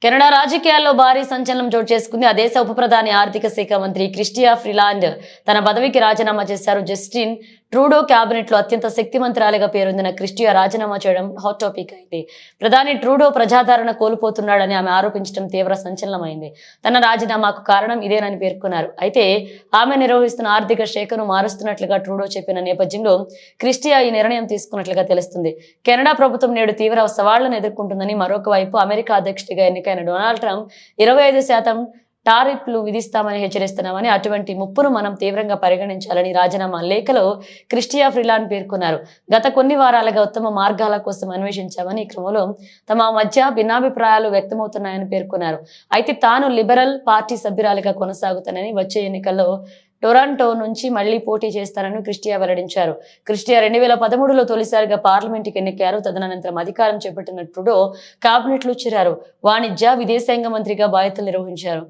Canada రాజకీయాల్లో భారీ సంచలనం చోటు చేసుకుంది. ఆ దేశ ఉప ప్రధాని ఆర్థిక శాఖ మంత్రి క్రిస్టియా ఫ్రీలాండ్ తన పదవికి రాజీనామా చేశారు. జస్టిన్ ట్రూడో క్యాబినెట్ లో అత్యంత శక్తిమంతురాలిగా పేరొందిన క్రిస్టియా రాజీనామా చేయడం హాట్ టాపిక్ అయింది. ప్రధాని ట్రూడో ప్రజాదరణ కోల్పోతున్నాడని ఆమె ఆరోపించడం తీవ్ర సంచలనమైంది. తన రాజీనామాకు కారణం ఇదేనని పేర్కొన్నారు. అయితే ఆమె నిర్వహిస్తున్న ఆర్థిక శాఖను మారుస్తున్నట్లుగా ట్రూడో చెప్పిన నేపథ్యంలో క్రిస్టియా ఈ నిర్ణయం తీసుకున్నట్లుగా తెలుస్తుంది. కెనడా ప్రభుత్వం నేడు తీవ్ర సవాళ్లను ఎదుర్కొంటుందని, మరొక వైపు అమెరికా అధ్యక్షుడిగా ఎన్నికైన డొనాల్డ్ ట్రంప్ 25% టారిఫ్లు విధిస్తామని హెచ్చరిస్తున్నామని, అటువంటి ముప్పును మనం తీవ్రంగా పరిగణించాలని రాజీనామా లేఖలో క్రిస్టియా ఫ్రీలాండ్ పేర్కొన్నారు. గత కొన్ని వారాలుగా ఉత్తమ మార్గాల కోసం అన్వేషించామని, ఈ క్రమంలో తమ మధ్య భిన్నాభిప్రాయాలు వ్యక్తమవుతున్నాయని పేర్కొన్నారు. అయితే తాను లిబరల్ పార్టీ సభ్యురాలిగా కొనసాగుతానని, వచ్చే ఎన్నికల్లో టొరంటో నుంచి మళ్లీ పోటీ చేస్తానని క్రిస్టియా వెల్లడించారు. క్రిస్టియా 2013లో తొలిసారిగా పార్లమెంటుకి ఎన్నికారు. తదనంతరం అధికారం చేపట్టిన ట్రూడో కేబినెట్లో చేరారు. వాణిజ్య, విదేశాంగ మంత్రిగా బాధ్యతలు నిర్వహించారు.